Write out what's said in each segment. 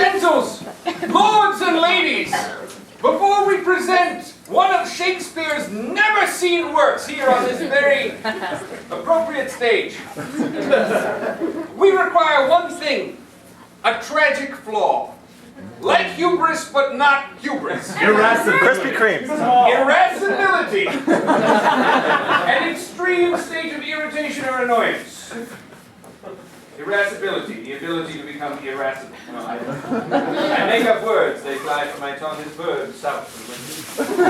Gentles, lords and ladies, before we present one of Shakespeare's never-seen works here on this very appropriate stage, we require one thing, a tragic flaw. Like hubris, but not hubris. Irascibility. Krispy Kreme. Irascibility. An extreme state of irritation or annoyance. Irascibility, the ability to become irascible. No, I make up words, they fly from my tongue as birds south of the wind.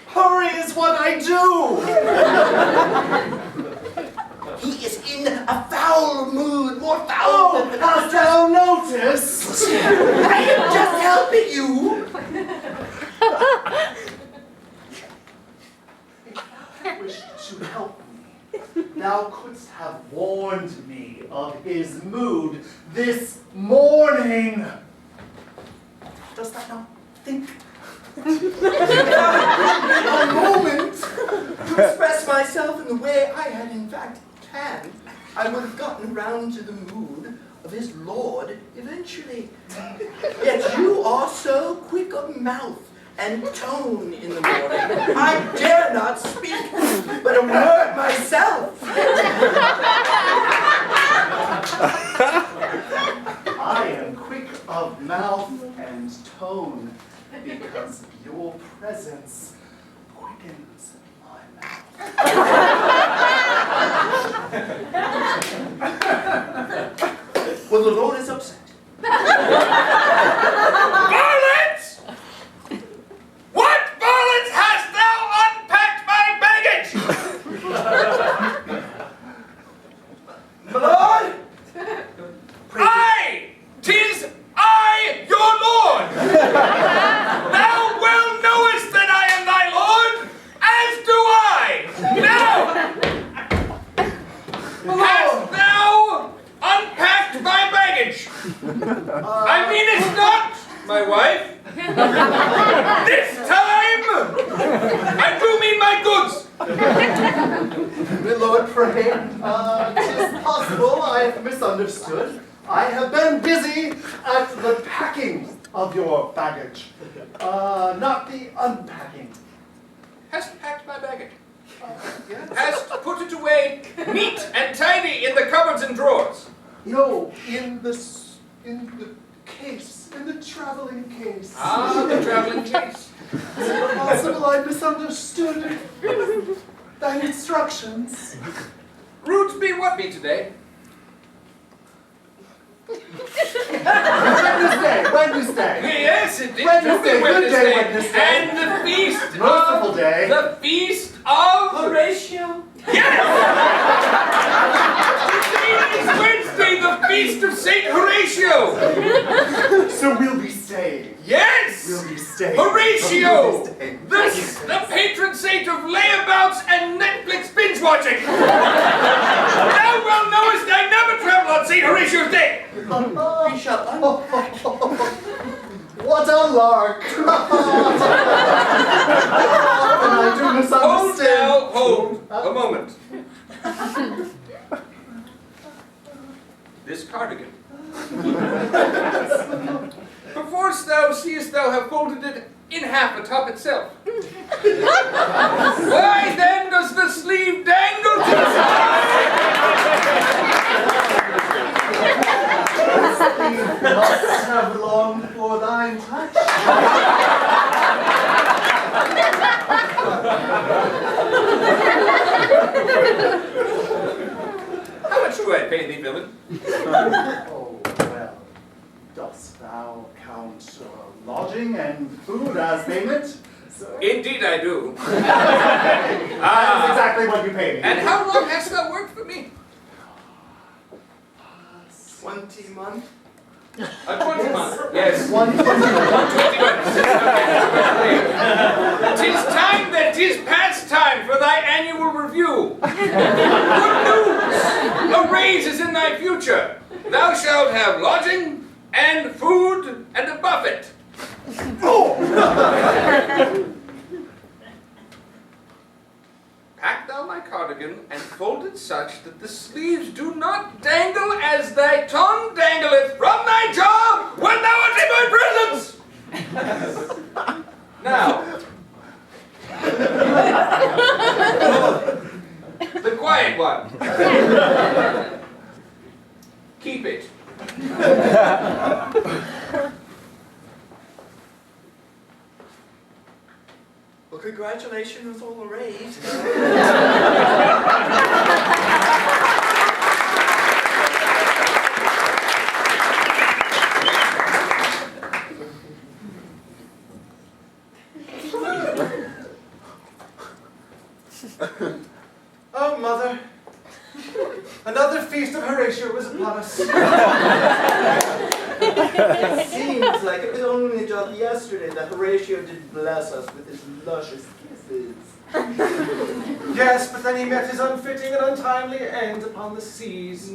Hurry is what I do! He is in a foul mood, more foul than... Hast thou noticed? I am just helping you! If thou had wished to help me, thou couldst have warned me of his mood this morning. Dost thou not think? A moment to express myself in the way I had in fact planned, I would have gotten round to the mood of his lord eventually. Yet you are so quick of mouth and tone in the morning, I dare not speak but a word myself. I am quick of mouth and tone because your presence quickens my mouth. Well, the Lord is upset. Varlets! What varlets hast thou unpacked my baggage? My Lord! I! 'Tis I, your lord! Thou well knowest that I am thy lord, as do I! Now! Hast thou unpacked my baggage? I mean it not, my wife. This time, I do mean my goods. My Lord, pray, 'tis possible I have misunderstood. I have been busy at the packing of your baggage, not the unpacking. Hast packed my baggage? Yes? Hast put it away neat and tidy in the cupboards and drawers? No, in the case, in the traveling case. Ah, the traveling case. Is it possible I misunderstood thine instructions? Roots be what be today? Wednesday. Yes, it did. Wednesday, good day, Wednesday. And the feast Merciful of... day. The feast of... Horatio. Yes! Today is Wednesday, the feast of Saint Horatio. So we'll be staying. Yes! We'll be staying. Horatio! We'll be staying. The patron saint of layabouts and Netflix binge watching. Thou well knowest I never travel on Saint Horatio's day. We shall What a lark! And I do Hold misunderstand. now, hold a moment. This cardigan. Before thou seest thou have folded it in half atop itself. Why then does the sleeve dangle to the side? We must have longed for thine touch. How much do I pay thee, villain? Oh, well, dost thou count lodging and food as payment? Sir? Indeed I do. That is exactly what you pay me. And how long hast thou worked for me? 20 months. A 20 month. Yes. 120 months. 'Tis time that 'tis past time review. Good news! A raise is in thy future. Thou shalt have lodging and food and a buffet. Pack thou my cardigan and fold it such that the sleeves do not dangle as thy tongue dangleth from thy jaw when thou art in my presence. Now, the quiet one. Keep it. Well, congratulations on the raise. Oh, Mother. Another feast of Horatio was upon us. It seems like it was only just yesterday that Horatio did bless us with his luscious kisses. Yes, but then he met his unfitting and untimely end upon the seas.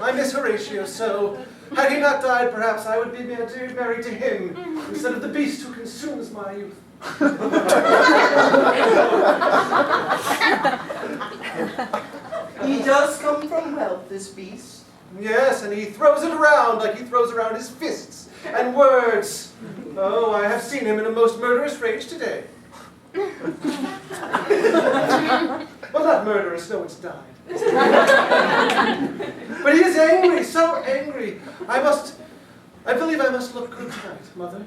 I miss Horatio so. Had he not died, perhaps I would be married to him instead of the beast who consumes my youth. He does come from wealth, this beast. Yes, and he throws it around like he throws around his fists and words. Oh, I have seen him in a most murderous rage today. Well, not murderous, no, it's died. But he is angry, so angry. I believe I must look good tonight, Mother.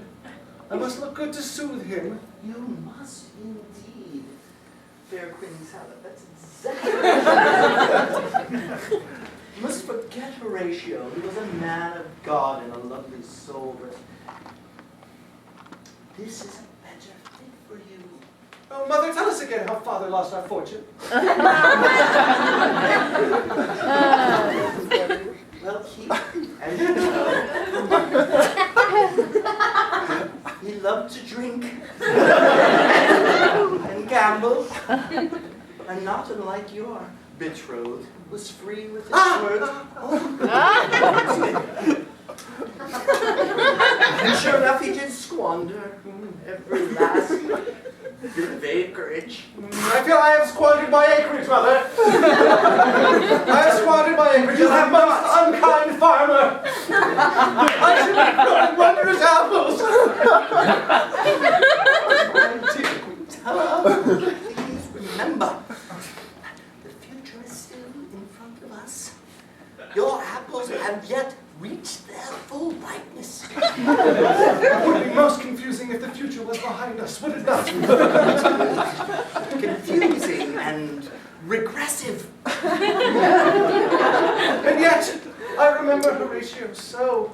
I must look good to soothe him. You must indeed. Fair Queen Salad, that's exactly You must forget Horatio. He was a man of God and a lovely soul, but this is a better fit for you. Oh, Mother, tell us again how Father lost our fortune. Well, he loved to drink and gamble, and not unlike your betrothed, was free with his words. And sure enough, he did squander every last bit of acreage. I feel I have squandered my acreage, Mother. I have squandered my acreage as a most unkind farmer. I should be growing wondrous apples. Please remember, the future is still in front of us. Your apples have yet reached their full ripeness. It would be most confusing if the future was behind us, would it not? Confusing and regressive. And yet, I remember Horatio so.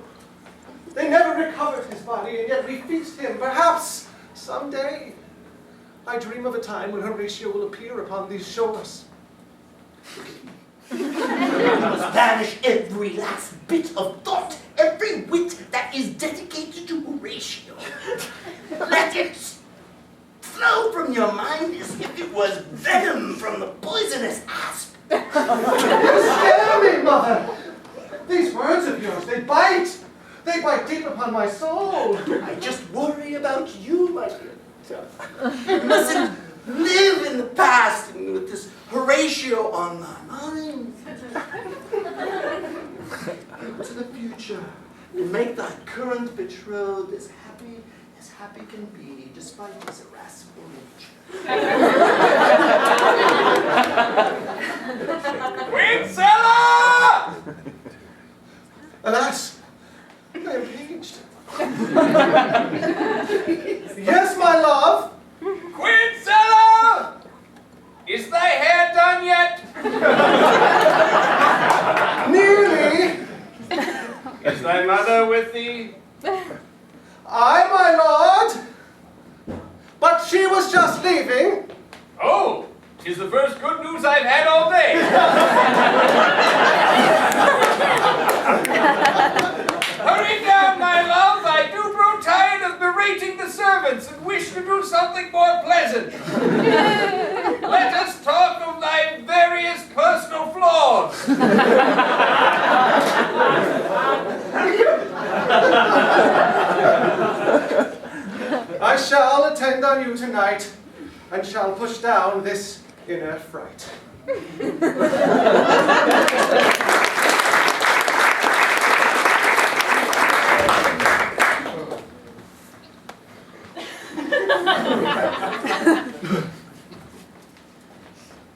They never recovered his body, and yet we feast him. Perhaps someday. I dream of a time when Horatio will appear upon these shores. You must banish every last bit of thought, every wit that is dedicated to Horatio. Let it flow from your mind as if it was venom from the poisonous asp. You scare me, Mother! These words of yours, they bite! They bite deep upon my soul! I just worry about you, my dear. You mustn't live in the past with this Horatio on my mind. Look to the future and make thy current betrothed as happy can be, despite his irascible nature. Quinzella! Alas, I am engaged. Yes, my love? Quinzella! Is thy hair done yet? Nearly. Is thy mother with thee? Aye, my lord. But she was just leaving. Oh, 'tis the first good news I've had all day. Hurry down, my love. I do grow tired of berating the servants and wish to do something more pleasant. on you tonight, and shall push down this inner fright.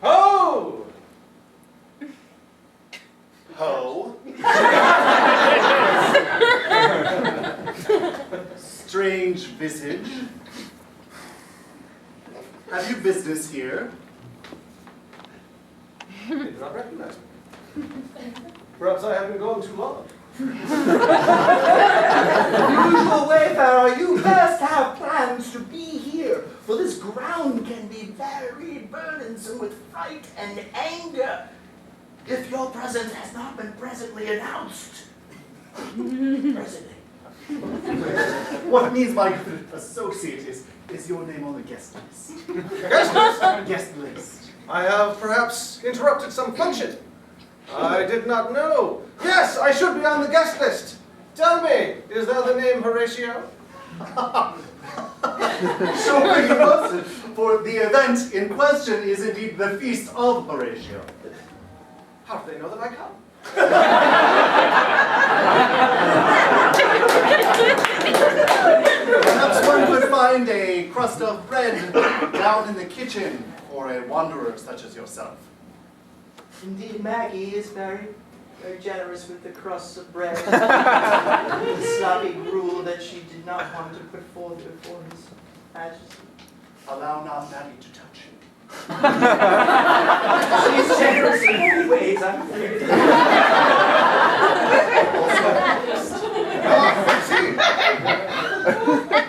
Ho! Ho. Strange visage. Have you business here? They do not recognize me. Perhaps I have been gone too long. Usual wayfarer, you first have plans to be here, for this ground can be very burdensome with fright and anger, if your presence has not been presently announced. Presently. What means my good associate is your name on the guest list. Guest list? Guest list. I have perhaps interrupted some function. I did not know. Yes, I should be on the guest list. Tell me, is that the name Horatio? Sure you must, for the event in question is indeed the Feast of Horatio. How do they know that I come? Perhaps one could find a crust of bread down in the kitchen for a wanderer such as yourself. Indeed, Maggie is very generous with the crusts of bread. The sloppy gruel that she did not want to put forth before His Majesty. Allow not Maggie to touch you. She's generous in many ways, I'm afraid.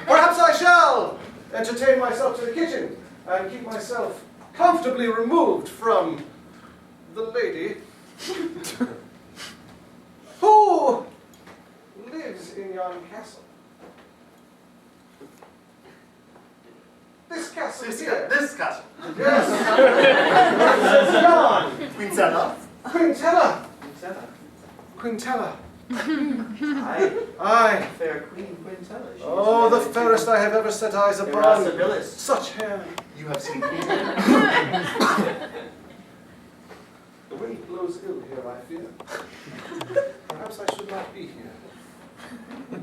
Perhaps I shall entertain myself to the kitchen and keep myself comfortably removed from the lady who lives in yon castle. This castle here. This castle. Yes. It's yon. Quintella. Quintella. Quintella. Aye, Aye. fair Queen Quintella. She is Oh, the very fairest I have ever set eyes upon. Irascibilis. Such hair. You have seen me. The wind blows ill here, I fear. Perhaps I should not be here.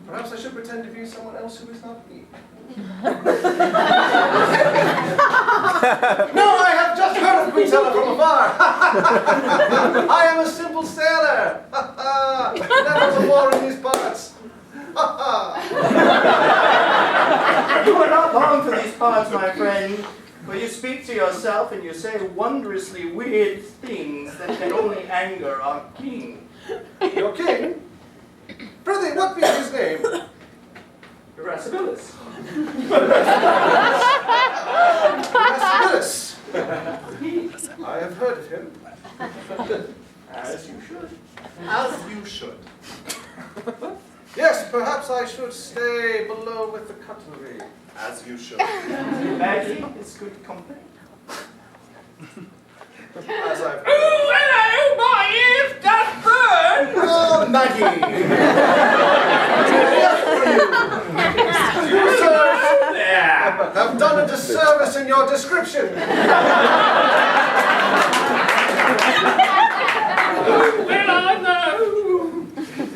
Perhaps I should pretend to be someone else who is not me. No, I have just heard of Quintella from afar. I am a simple sailor. Never before in these parts. You are not long for these parts, my friend, for you speak to yourself and you say wondrously weird things that can only anger our king. Your king? Prithee, what be his name? Irascibilis. Irascibilis. I have heard of him. As you should. As you should. Yes, perhaps I should stay below with the cutlery. As you should. Maggie is good company. As I've Oh, hello, my ears does burn! Oh, Maggie! You, sir, have done a disservice in your description. Well, I know.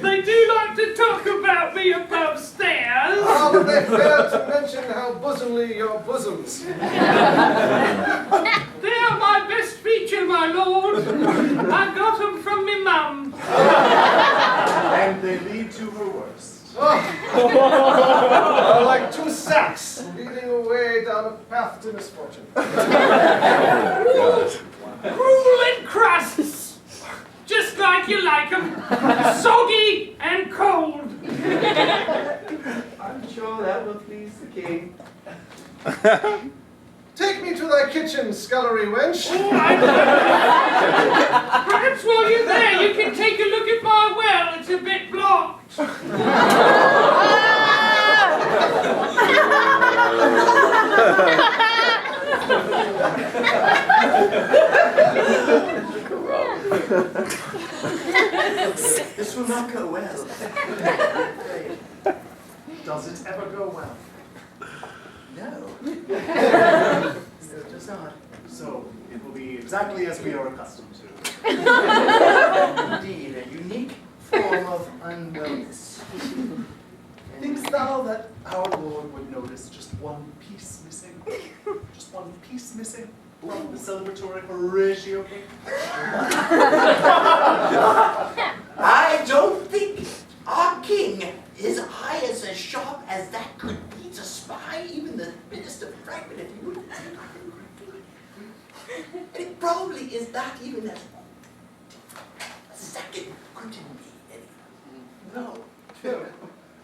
They do like to talk about me above stairs. Ah, but they fail to mention how bosomly your bosoms. They are my best feature, my lord. I got them from me mum. And they lead to her worst. Are like two sacks leading away down a path to misfortune. Gruel and crusts. Just like you like them. Soggy and cold. I'm sure that will please the king. Take me to thy kitchen, scullery wench. Perhaps while you're there, you can take a look at my well. It's a bit blocked. This will not go well. Does it ever go well? No. exactly as we are accustomed to. Indeed, a unique form of unwellness. Thinkst thou that our Lord would notice just one piece missing? Just one piece missing from the celebratory Horatio cake? I don't think our king is eye as sharp as that could be to spy even the minister fragment if you would. And it probably is not even a second couldn't be any. No.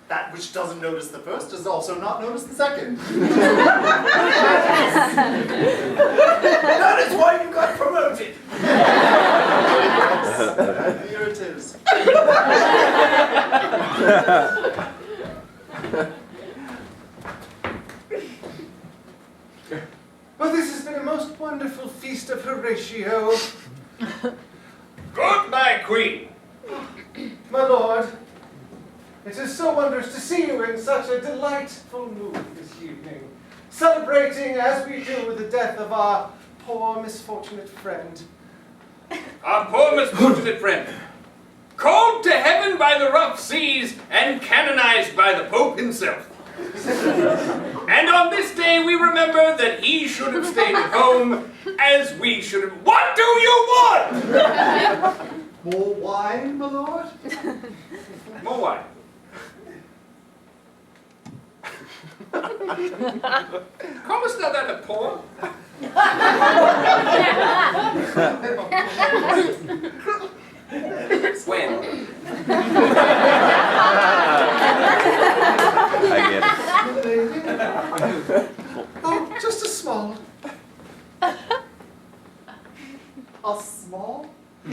That which doesn't notice the first does also not notice the second. That is why you got promoted. Yes, here it is. Well, this has been a most wonderful feast of Horatio. Good, my queen. My lord, it is so wondrous to see you in such a delightful mood this evening, celebrating as we do the death of our poor misfortunate friend. Our poor misfortunate friend. Called to heaven by the rough seas and canonized by the Pope himself. And on this day we remember that he should have stayed at home as we should have. What do you want? More wine, my lord? More wine. Callest thou that a poem? When? I get it. Oh, just a small. A small? A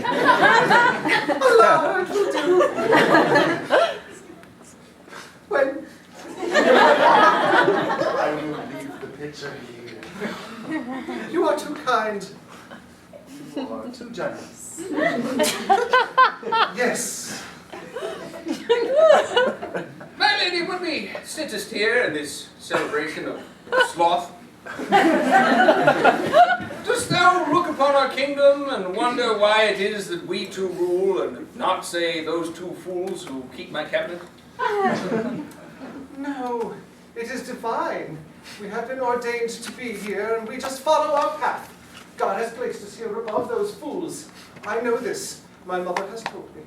large will do. When? I will leave the picture here. You are too kind. You are too generous. Yes. My lady, when we sittest here in this celebration of sloth, dost thou look upon our kingdom and wonder why it is that we two rule and not, say, those two fools who keep my cabinet? No, it is divine. We have been ordained to be here, and we just follow our path. God has placed us here above those fools. I know this. My mother has told me.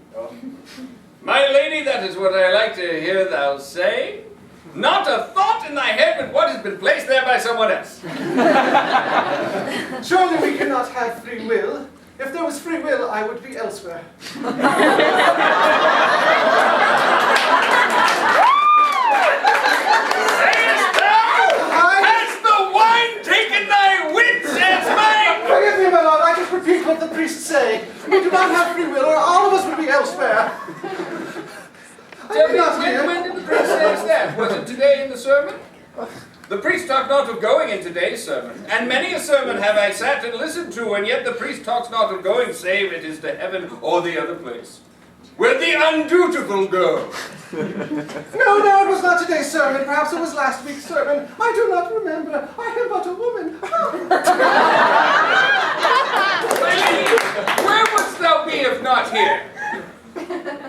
My lady, that is what I like to hear thou say. Not a thought in thy head but what has been placed there by someone else. Surely we cannot have free will. If there was free will, I would be elsewhere. Sayest thou? Has the wine taken thy wits as mine? Forgive me, my lord. I just repeat what the priests say. We do not have free will, or all of us would be elsewhere. Tell me, when did the priest say that? Was it today in the sermon? The priest talked not of going in today's sermon, and many a sermon have I sat and listened to, and yet the priest talks not of going, save it is to heaven or the other place, where the undutiful go. No, it was not today's sermon. Perhaps it was last week's sermon. I do not remember. I am but a woman. My lady, where wouldst thou be if not here?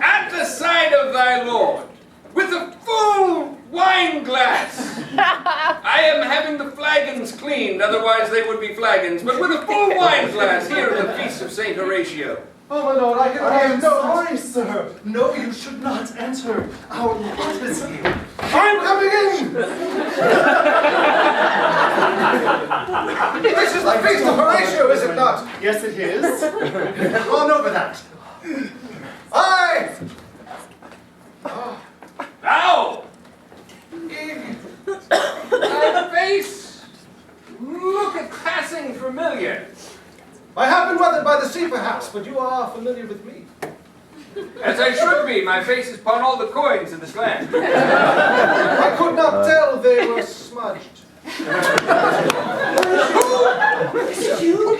At the side of thy Lord, with a full wine glass. I am having the flagons cleaned, otherwise they would be flagons, but with a full wine glass here at the Feast of St. Horatio. Oh, my lord, I can I am no. sorry, sir. No, you should not enter. Our Lord is here. I'm coming in! This is the Feast of Horatio, is it not? Yes, it is. And run over that. Aye! Now, thy face looketh passing familiar. I have been weathered by the sea, perhaps, but you are familiar with me. As I should be, my face is upon all the coins in this land. I could not tell they were smudged. Is it you?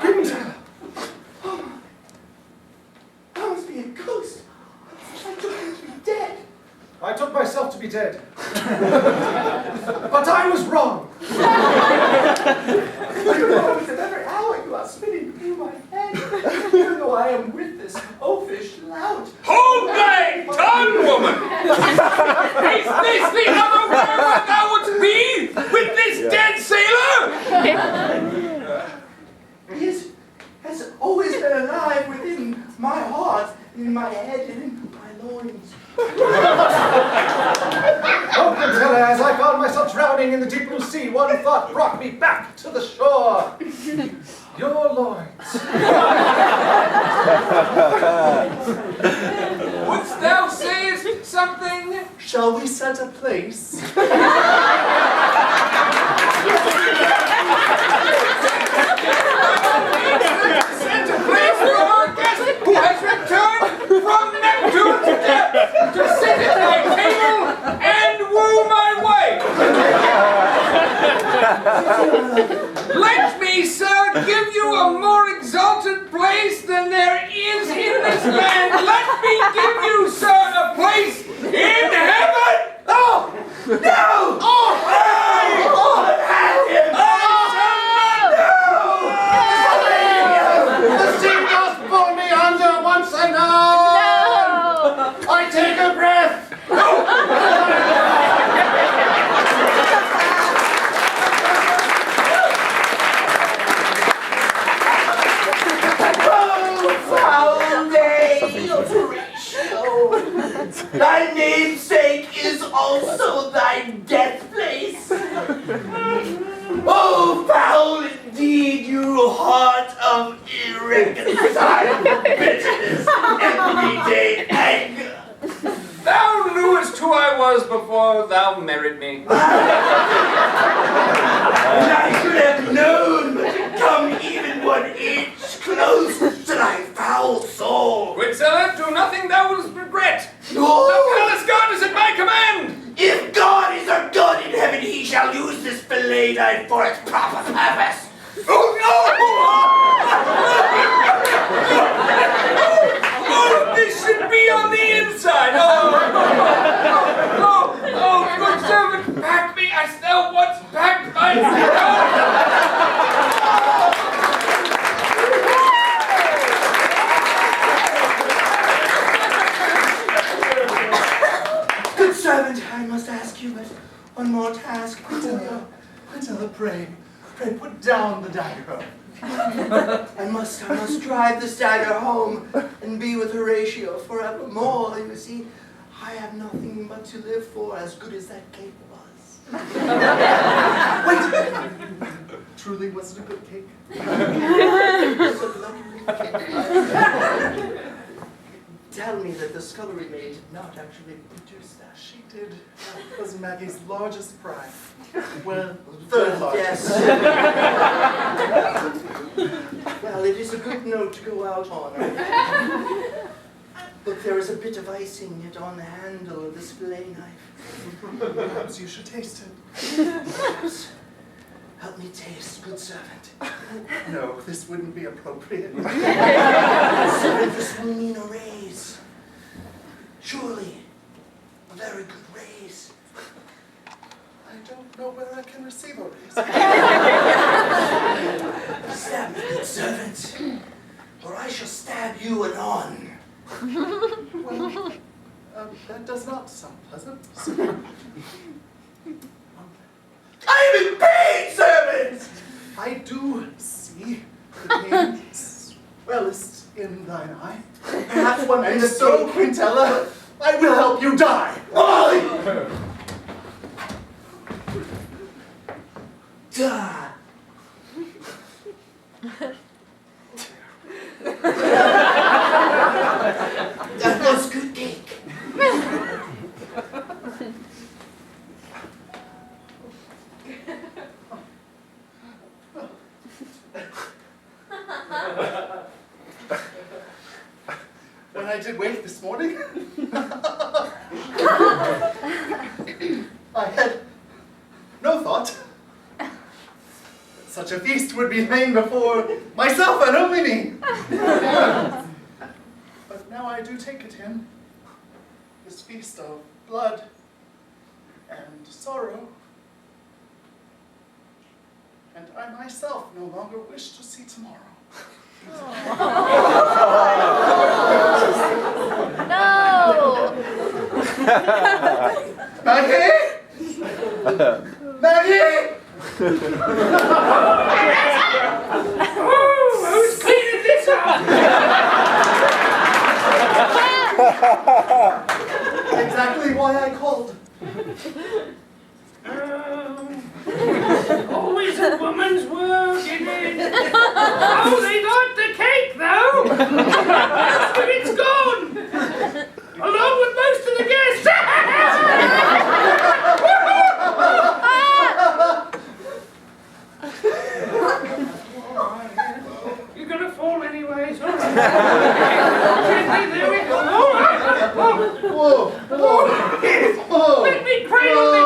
Couldn't tell. I must be a ghost. I took you to be dead. I took myself to be dead. But I was wrong. You know, it's at every hour you are I am with this oafish lout. Hold thy tongue, woman! Is this the other word thou wouldst be with this dead sailor? He has always been alive within my heart, in my head, and in my loins. Oh, Quintella, as I found myself drowning in the deep blue sea, one thought brought me back to the shore. Your loins. Wouldst thou say something? Shall we set a place? Sent a place for our guest who has returned from Neptune's depth to sit at my table and woo my wife. Let me, sir, give you a more exalted place than there is in this land. Let me give you, sir, a place in heaven. Oh! No! Oh, Hey! Oh, I've had him! The sea does pull me under once and now. I take a breath. Foul day, Horatio. Thy namesake is also thy death place. Oh, foul indeed, you heart of irreconcilable bitterness, everyday anger. thou knewest who I was before thou married me. And I should have known but to come even 1 inch close to thy foul soul. Quintella, do nothing thou wouldst regret. The Oh, palace guard is at my command. if God is our God in heaven, he shall use this fillet knife for its proper purpose. Oh, this should be on the inside. Good servant, back me as thou once backed my Good servant, I must ask you but one more task. Quintella, pray put down the dagger. I must drive this dagger home and be with Horatio forevermore. You see, I have nothing but to live for, as good as that cake was. Wait! Truly, was it a good cake? Tell me that the scullery maid did not actually produce that. She did. That was Maggie's largest pride. Well, Third largest. yes. Well, it is a good note to go out on. Look, there is a bit of icing yet on the handle of this fillet knife. Perhaps you should taste it. Perhaps. Help me taste, good servant. No, this wouldn't be appropriate. Servant, this will mean a raise. Surely, a very good raise. I don't know whether I can receive a raise. Stab me, good servant, or I shall stab you anon. Well, that does not sound pleasant. I am in pain, servant! I do see the pain swellest in thine eye. Perhaps one And can so, Quintella, I will help you die. Oh! Die. That was good cake. When I did wake this morning, I had no thought that such a feast would be laying before myself and only me. But now I do take it in, this feast of blood and sorrow, and I myself no longer wish to see tomorrow. Maggie! Maggie! Oh, who's cleaning this up? Exactly why I called. Always a woman's work, isn't it? Oh, they got the cake, though. But it's gone, along with most of the guests. You're gonna fall anyways. All right. Gently, there we go. All right. Whoa! Whoa! Whoa! Let me cradle this